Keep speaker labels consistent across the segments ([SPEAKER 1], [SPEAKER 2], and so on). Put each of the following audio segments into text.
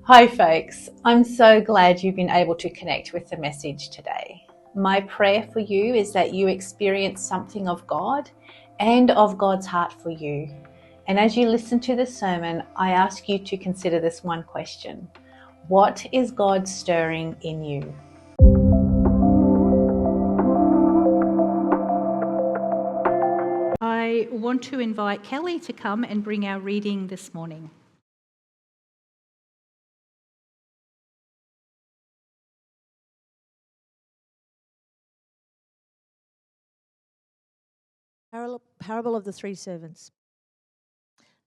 [SPEAKER 1] Hi folks, I'm so glad you've been able to connect with the message today. My prayer for you is that you experience something of God and of God's heart for you. And as you listen to the sermon, I ask you to consider this one question. What is God stirring in you?
[SPEAKER 2] I want to invite Kelly to come and bring our reading this morning.
[SPEAKER 3] Parable of the three servants.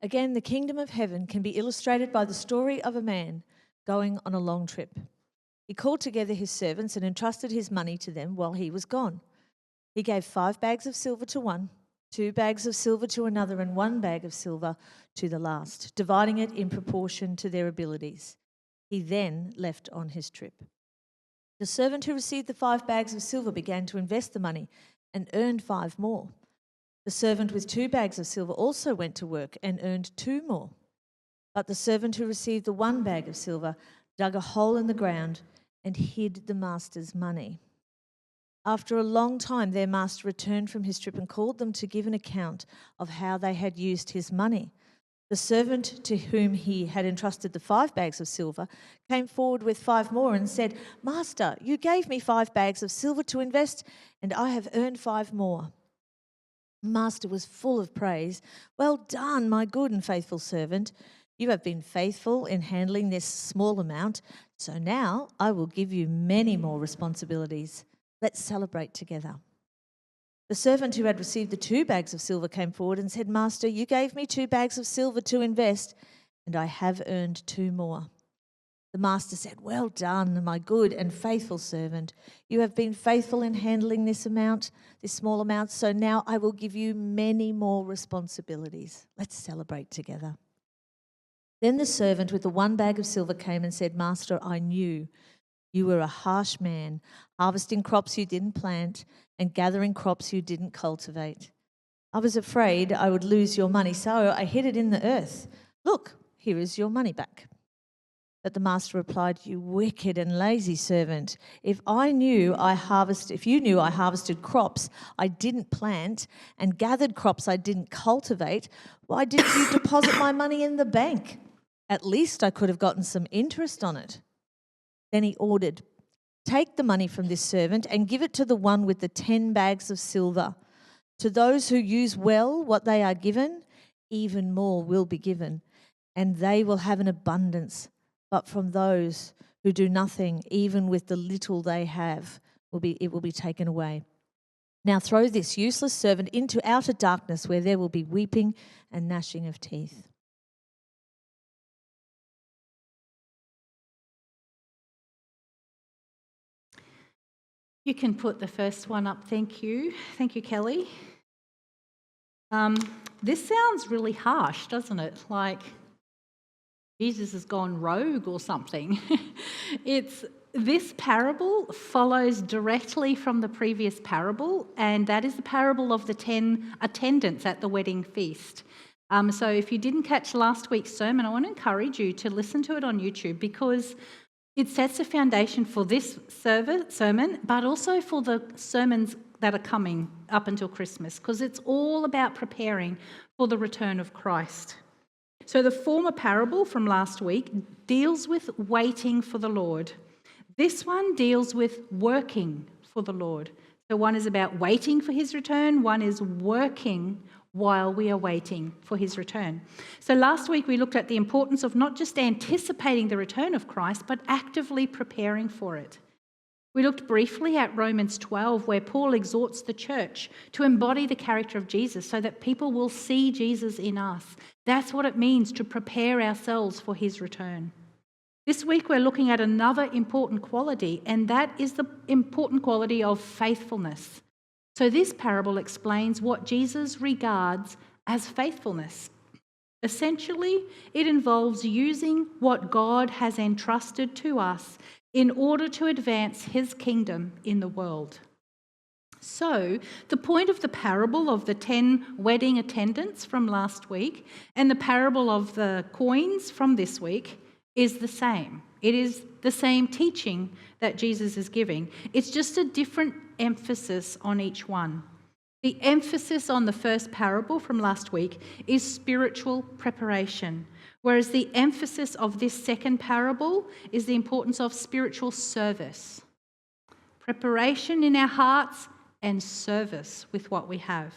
[SPEAKER 3] Again, the kingdom of heaven can be illustrated by the story of a man going on a long trip. He called together his servants and entrusted his money to them while he was gone. He gave 5 bags of silver to one, 2 bags of silver to another, and 1 bag of silver to the last, dividing it in proportion to their abilities. He then left on his trip. The servant who received the 5 bags of silver began to invest the money and earned 5 more. The servant with 2 bags of silver also went to work and earned 2 more. But the servant who received the 1 bag of silver dug a hole in the ground and hid the master's money. After a long time, their master returned from his trip and called them to give an account of how they had used his money. The servant to whom he had entrusted the 5 bags of silver came forward with 5 more and said, "Master, you gave me 5 bags of silver to invest, and I have earned 5 more." Master was full of praise. "Well done, my good and faithful servant. You have been faithful in handling this small amount, so now I will give you many more responsibilities. Let's celebrate together." The servant who had received the 2 bags of silver came forward and said, "Master, you gave me 2 bags of silver to invest, and I have earned 2 more." The master said, "Well done, my good and faithful servant. You have been faithful in handling this small amount, so now I will give you many more responsibilities. Let's celebrate together." Then the servant with the 1 bag of silver came and said, "Master, I knew you were a harsh man, harvesting crops you didn't plant and gathering crops you didn't cultivate. I was afraid I would lose your money, so I hid it in the earth. Look, here is your money back." But the master replied, "You wicked and lazy servant. If you knew I harvested crops I didn't plant and gathered crops I didn't cultivate, why didn't you deposit my money in the bank? At least I could have gotten some interest on it." Then he ordered, "Take the money from this servant and give it to the one with the 10 bags of silver. To those who use well what they are given, even more will be given, and they will have an abundance. But from those who do nothing, even with the little they have, it will be taken away. Now throw this useless servant into outer darkness where there will be weeping and gnashing of teeth."
[SPEAKER 2] You can put the first one up, thank you. Thank you, Kelly. This sounds really harsh, doesn't it? Like Jesus has gone rogue or something. This parable follows directly from the previous parable, and that is the parable of the 10 attendants at the wedding feast. So if you didn't catch last week's sermon, I want to encourage you to listen to it on YouTube, because it sets a foundation for this sermon, but also for the sermons that are coming up until Christmas, because it's all about preparing for the return of Christ. So the former parable from last week deals with waiting for the Lord. This one deals with working for the Lord. So one is about waiting for his return, one is working while we are waiting for his return. So last week we looked at the importance of not just anticipating the return of Christ, but actively preparing for it. We looked briefly at Romans 12, where Paul exhorts the church to embody the character of Jesus so that people will see Jesus in us. That's what it means to prepare ourselves for his return. This week we're looking at another important quality, and that is the important quality of faithfulness. So this parable explains what Jesus regards as faithfulness. Essentially, it involves using what God has entrusted to us in order to advance his kingdom in the world. So, the point of the parable of the 10 wedding attendants from last week and the parable of the coins from this week is the same. It is the same teaching that Jesus is giving. It's just a different emphasis on each one. The emphasis on the first parable from last week is spiritual preparation, whereas the emphasis of this second parable is the importance of spiritual service. Preparation in our hearts and service with what we have.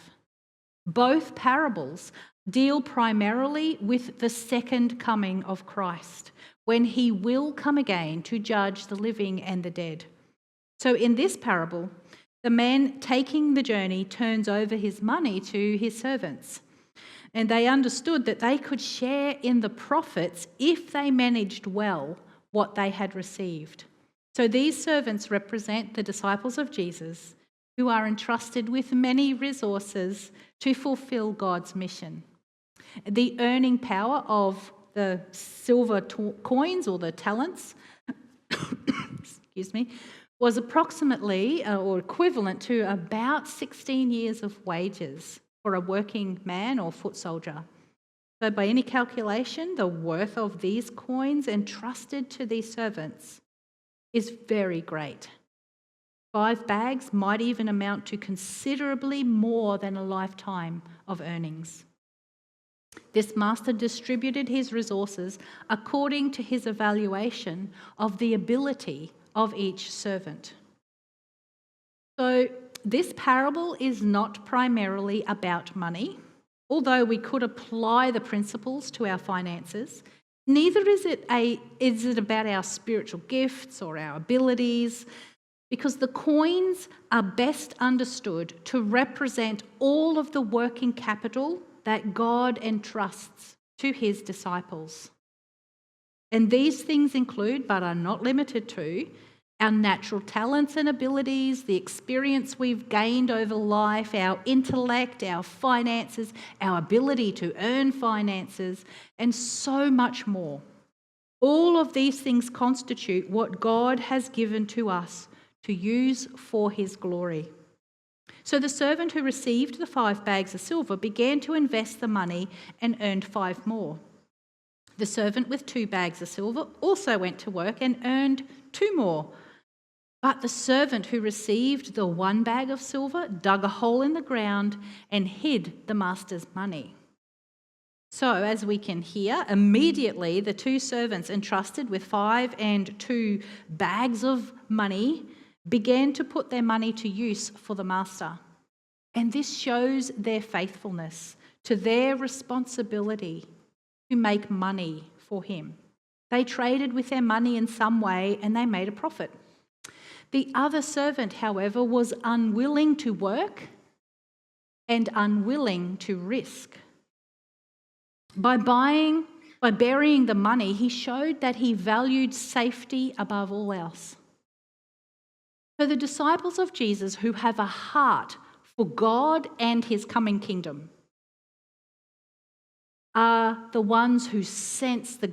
[SPEAKER 2] Both parables deal primarily with the second coming of Christ, when he will come again to judge the living and the dead. So in this parable, the man taking the journey turns over his money to his servants, and they understood that they could share in the profits if they managed well what they had received. So these servants represent the disciples of Jesus, who are entrusted with many resources to fulfill God's mission. The earning power of the silver coins or the talents, was approximately or equivalent to about 16 years of wages for a working man or foot soldier. So by any calculation, the worth of these coins entrusted to these servants is very great. 5 bags might even amount to considerably more than a lifetime of earnings. This master distributed his resources according to his evaluation of the ability of each servant. So this parable is not primarily about money, although we could apply the principles to our finances. Neither is it about our spiritual gifts or our abilities, because the coins are best understood to represent all of the working capital that God entrusts to his disciples. And these things include, but are not limited to, our natural talents and abilities, the experience we've gained over life, our intellect, our finances, our ability to earn finances, and so much more. All of these things constitute what God has given to us to use for his glory. So the servant who received the 5 bags of silver began to invest the money and earned 5 more. The servant with 2 bags of silver also went to work and earned 2 more. But the servant who received the 1 bag of silver dug a hole in the ground and hid the master's money. So, as we can hear, immediately the 2 servants entrusted with 5 and 2 bags of money began to put their money to use for the master. And this shows their faithfulness to their responsibility to make money for him. They traded with their money in some way and they made a profit. The other servant, however, was unwilling to work and unwilling to risk. By burying the money, he showed that he valued safety above all else. So the disciples of Jesus who have a heart for God and his coming kingdom are the ones who sense the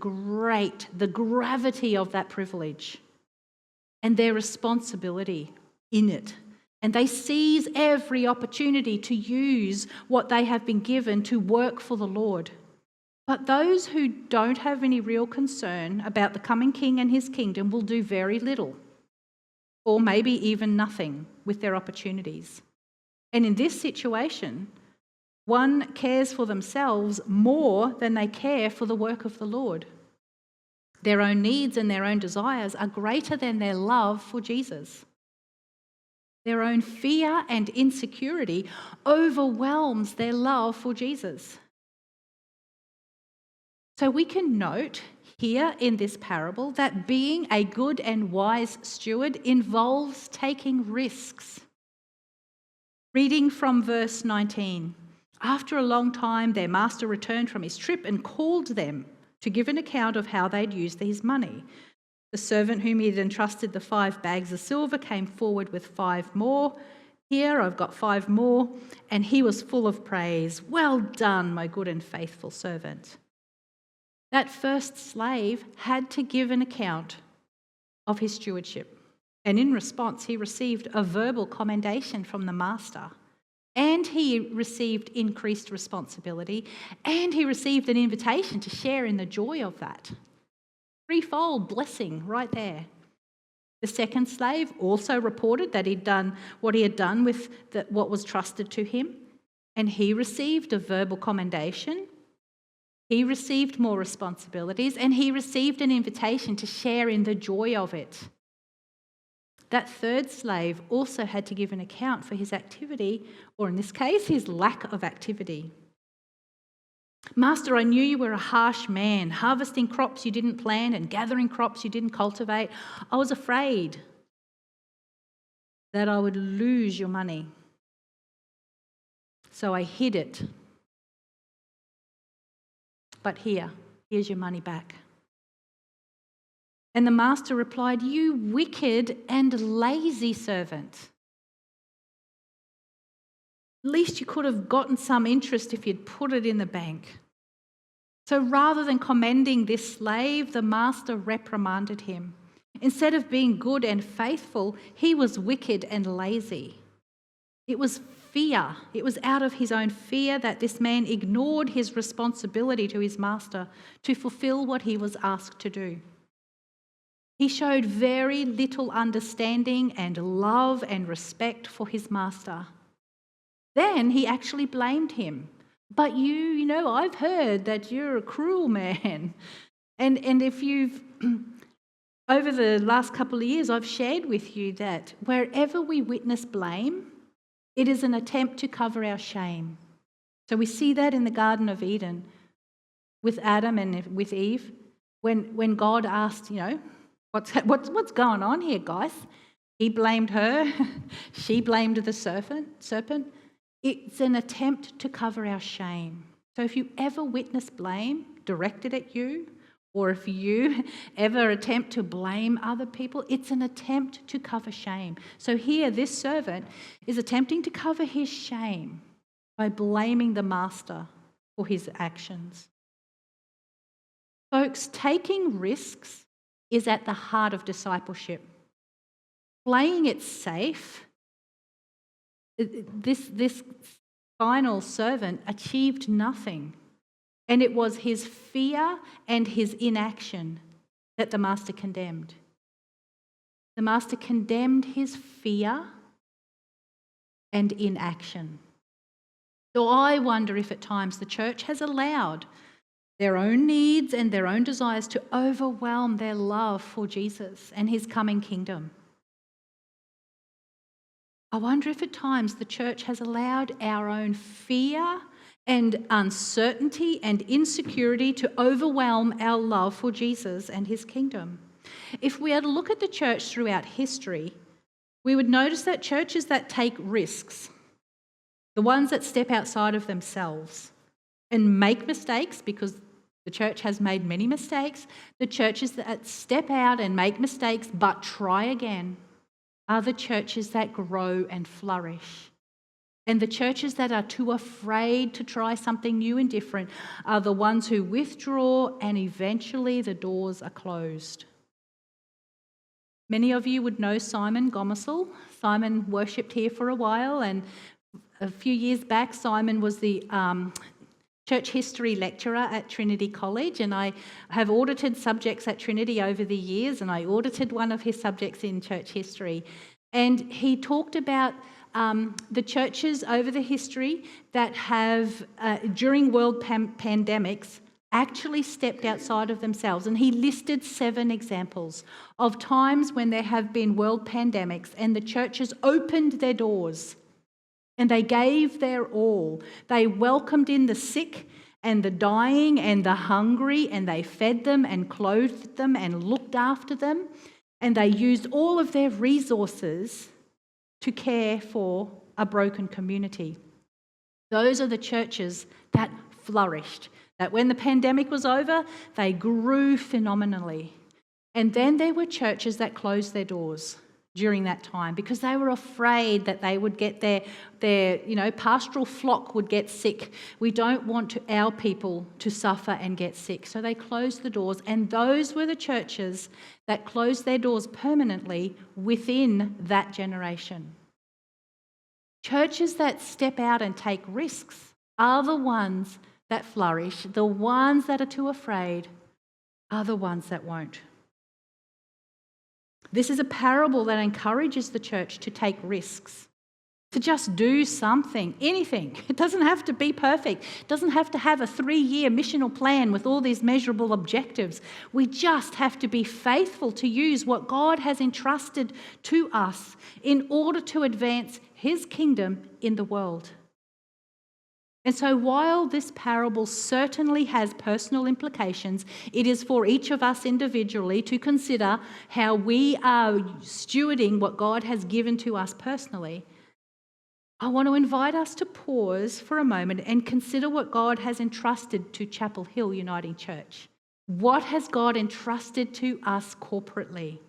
[SPEAKER 2] gravity of that privilege and their responsibility in it. And they seize every opportunity to use what they have been given to work for the Lord. But those who don't have any real concern about the coming king and his kingdom will do very little, or maybe even nothing with their opportunities. And in this situation, one cares for themselves more than they care for the work of the Lord. Their own needs and their own desires are greater than their love for Jesus. Their own fear and insecurity overwhelms their love for Jesus. So we can note here in this parable that being a good and wise steward involves taking risks. Reading from verse 19. After a long time, their master returned from his trip and called them to give an account of how they'd used his money. The servant whom he had entrusted the 5 bags of silver came forward with 5 more. Here, I've got 5 more. And he was full of praise. Well done, my good and faithful servant. That first slave had to give an account of his stewardship. And in response, he received a verbal commendation from the master. And he received increased responsibility. And he received an invitation to share in the joy of that. Threefold blessing right there. The second slave also reported that he'd done what he had done with what was trusted to him, and he received a verbal commendation. He received more responsibilities, and he received an invitation to share in the joy of it. That third slave also had to give an account for his activity, or in this case, his lack of activity. Master, I knew you were a harsh man, harvesting crops you didn't plant and gathering crops you didn't cultivate. I was afraid that I would lose your money, so I hid it. But here's your money back. And the master replied, you wicked and lazy servant. At least you could have gotten some interest if you'd put it in the bank. So rather than commending this slave, the master reprimanded him. Instead of being good and faithful, he was wicked and lazy. It was fear. It was out of his own fear that this man ignored his responsibility to his master to fulfill what he was asked to do. He showed very little understanding and love and respect for his master. Then he actually blamed him. But you know, I've heard that you're a cruel man. And if you've, over the last couple of years, I've shared with you that wherever we witness blame, it is an attempt to cover our shame. So we see that in the Garden of Eden with Adam and with Eve. When God asked, what's going on here, guys? He blamed her. She blamed the serpent. It's an attempt to cover our shame. So if you ever witness blame directed at you, or if you ever attempt to blame other people, it's an attempt to cover shame. So here, this servant is attempting to cover his shame by blaming the master for his actions. Folks, taking risks is at the heart of discipleship. Playing it safe, this final servant achieved nothing. And it was his fear and his inaction that the master condemned. The master condemned his fear and inaction. So I wonder if at times the church has allowed their own needs and their own desires to overwhelm their love for Jesus and his coming kingdom. I wonder if at times the church has allowed our own fear and uncertainty and insecurity to overwhelm our love for Jesus and his kingdom. If we had to look at the church throughout history, we would notice that churches that take risks, the ones that step outside of themselves and make mistakes, because the church has made many mistakes, the churches that step out and make mistakes but try again are the churches that grow and flourish. And the churches that are too afraid to try something new and different are the ones who withdraw and eventually the doors are closed. Many of you would know Simon Gomersall. Simon worshipped here for a while, and a few years back Simon was the church history lecturer at Trinity College, and I have audited subjects at Trinity over the years, and I audited one of his subjects in church history. And he talked about the churches over the history that have, during world pandemics, actually stepped outside of themselves. And he listed 7 examples of times when there have been world pandemics and the churches opened their doors and they gave their all. They welcomed in the sick and the dying and the hungry, and they fed them and clothed them and looked after them, and they used all of their resources to care for a broken community. Those are the churches that flourished, that when the pandemic was over, they grew phenomenally. And then there were churches that closed their doors during that time because they were afraid that they would get their pastoral flock would get sick. We don't want our people to suffer and get sick. So they closed the doors, and those were the churches that closed their doors permanently within that generation. Churches that step out and take risks are the ones that flourish. The ones that are too afraid are the ones that won't. This is a parable that encourages the church to take risks, to just do something, anything. It doesn't have to be perfect. It doesn't have to have a 3-year missional plan with all these measurable objectives. We just have to be faithful to use what God has entrusted to us in order to advance his kingdom in the world. And so while this parable certainly has personal implications, it is for each of us individually to consider how we are stewarding what God has given to us personally. I want to invite us to pause for a moment and consider what God has entrusted to Chapel Hill Uniting Church. What has God entrusted to us corporately?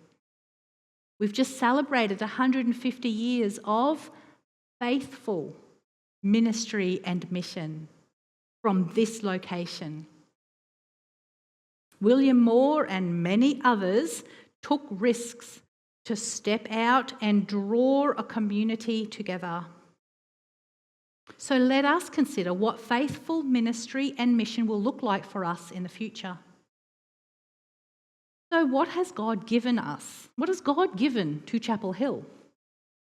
[SPEAKER 2] We've just celebrated 150 years of faithful ministry and mission from this location. William Moore and many others took risks to step out and draw a community together. So let us consider what faithful ministry and mission will look like for us in the future. So what has God given us? What has God given to Chapel Hill?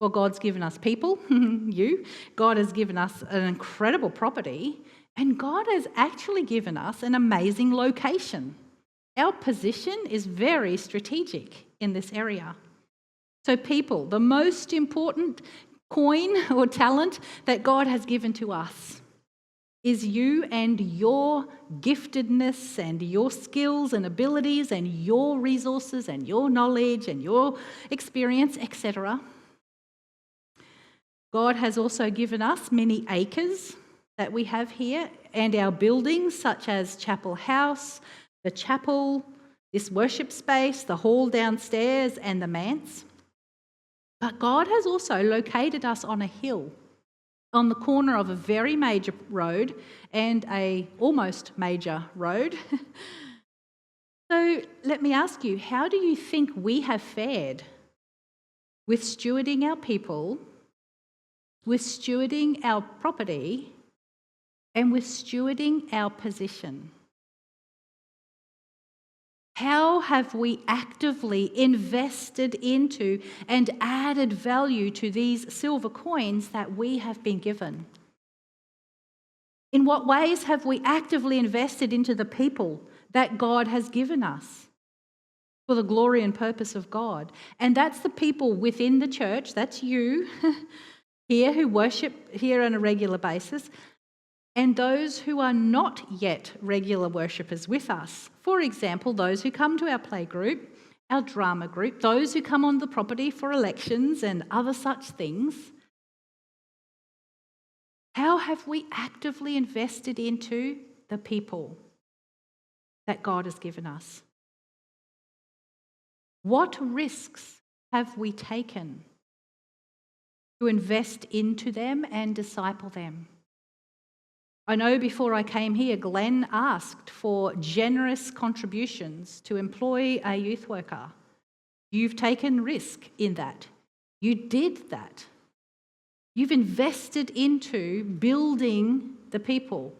[SPEAKER 2] Well, God's given us people, you. God has given us an incredible property, and God has actually given us an amazing location. Our position is very strategic in this area. So people, the most important coin or talent that God has given to us is you and your giftedness and your skills and abilities and your resources and your knowledge and your experience, etc. God has also given us many acres that we have here and our buildings such as Chapel House, the chapel, this worship space, the hall downstairs and the manse. But God has also located us on a hill on the corner of a very major road and a almost major road. So let me ask you, how do you think we have fared with stewarding our people, with stewarding our property, and with stewarding our position? How have we actively invested into and added value to these silver coins that we have been given? In what ways have we actively invested into the people that God has given us for the glory and purpose of God? And that's the people within the church, that's you here who worship here on a regular basis, and those who are not yet regular worshippers with us. For example, those who come to our play group, our drama group, those who come on the property for elections and other such things. How have we actively invested into the people that God has given us? What risks have we taken to invest into them and disciple them? I know before I came here, Glenn asked for generous contributions to employ a youth worker. You've taken risk in that. You did that. You've invested into building the people.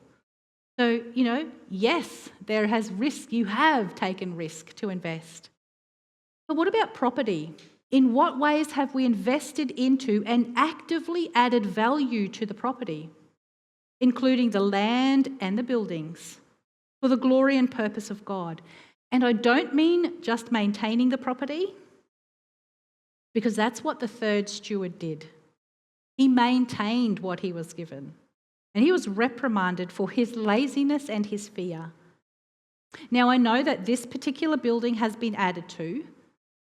[SPEAKER 2] So, yes, there has risk. You have taken risk to invest. But what about property? In what ways have we invested into and actively added value to the property, including the land and the buildings, for the glory and purpose of God? And I don't mean just maintaining the property, because that's what the third steward did. He maintained what he was given, and he was reprimanded for his laziness and his fear. Now, I know that this particular building has been added to.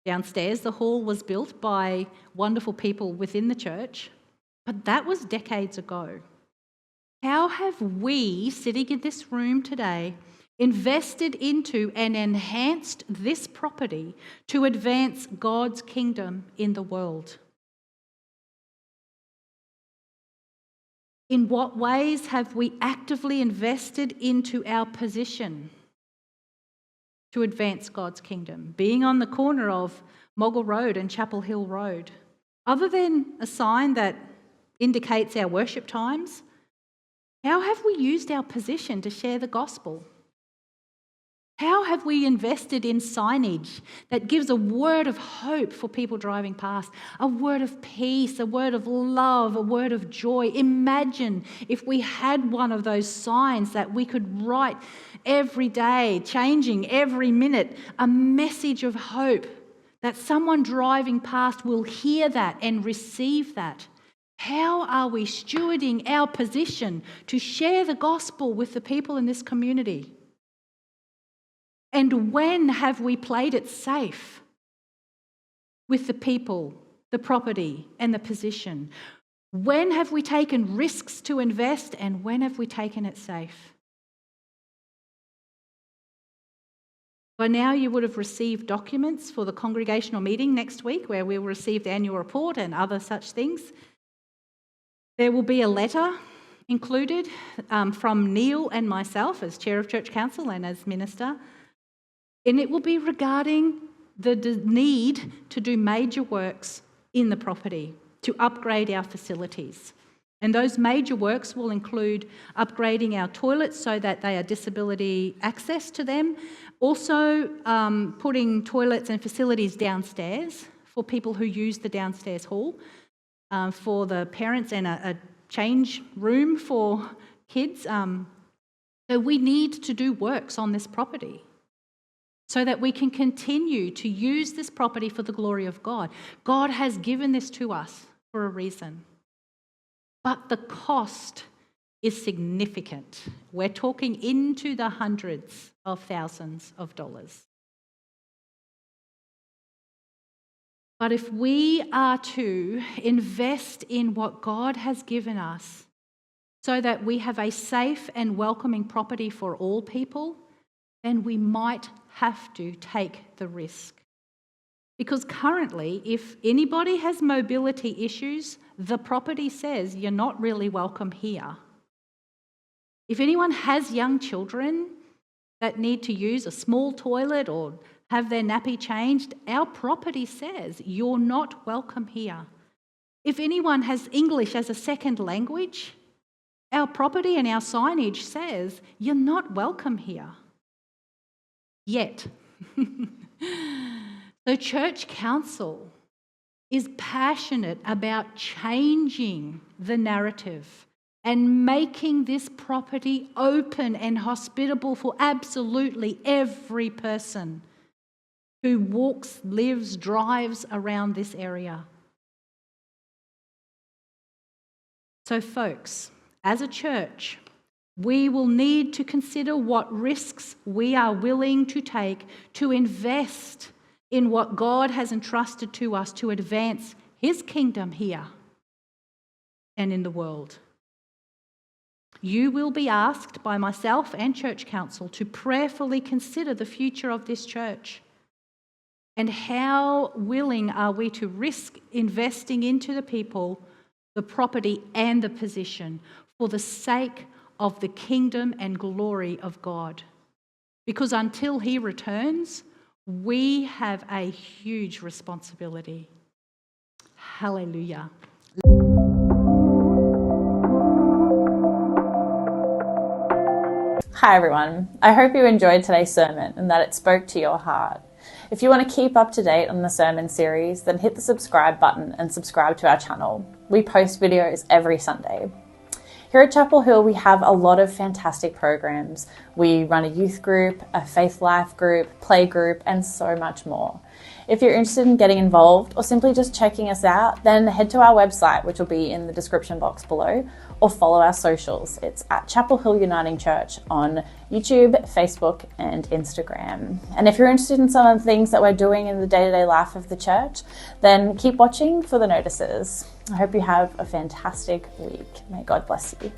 [SPEAKER 2] Downstairs, the hall was built by wonderful people within the church, but that was decades ago. How have we, sitting in this room today, invested into and enhanced this property to advance God's kingdom in the world? In what ways have we actively invested into our position to advance God's kingdom, being on the corner of Moggle Road and Chapel Hill Road? Other than a sign that indicates our worship times, how have we used our position to share the gospel? How have we invested in signage that gives a word of hope for people driving past, a word of peace, a word of love, a word of joy? Imagine if we had one of those signs that we could write every day, changing every minute, a message of hope, that someone driving past will hear that and receive that. How are we stewarding our position to share the gospel with the people in this community? And when have we played it safe with the people, the property, and the position? When have we taken risks to invest, and when have we taken it safe? By now you would have received documents for the congregational meeting next week, where we will receive the annual report and other such things. There will be a letter included from Neil and myself as Chair of Church Council and as Minister. And it will be regarding the need to do major works in the property to upgrade our facilities. And those major works will include upgrading our toilets so that they are disability access to them. Also putting toilets and facilities downstairs for people who use the downstairs hall, for the parents, and a change room for kids. So we need to do works on this property, so that we can continue to use this property for the glory of God. God has given this to us for a reason. But the cost is significant. We're talking into the hundreds of thousands of dollars. But if we are to invest in what God has given us so that we have a safe and welcoming property for all people, then we might have to take the risk. Because currently, if anybody has mobility issues, the property says you're not really welcome here. If anyone has young children that need to use a small toilet or have their nappy changed, our property says you're not welcome here. If anyone has English as a second language, our property and our signage says you're not welcome here. Yet, the Church Council is passionate about changing the narrative and making this property open and hospitable for absolutely every person who walks, lives, drives around this area. So, folks, as a church, we will need to consider what risks we are willing to take to invest in what God has entrusted to us to advance His kingdom here and in the world. You will be asked by myself and Church Council to prayerfully consider the future of this church and how willing are we to risk investing into the people, the property and the position for the sake of the kingdom and glory of God. Because until He returns, we have a huge responsibility. Hallelujah.
[SPEAKER 1] Hi everyone, I hope you enjoyed today's sermon and that it spoke to your heart. If you want to keep up to date on the sermon series, then hit the subscribe button and subscribe to our channel. We post videos every Sunday. Here at Chapel Hill, we have a lot of fantastic programs. We run a youth group, a faith life group, play group, and so much more. If you're interested in getting involved or simply just checking us out, then head to our website, which will be in the description box below, or follow our socials. It's at Chapel Hill Uniting Church on YouTube, Facebook, and Instagram. And if you're interested in some of the things that we're doing in the day-to-day life of the church, then keep watching for the notices. I hope you have a fantastic week. May God bless you.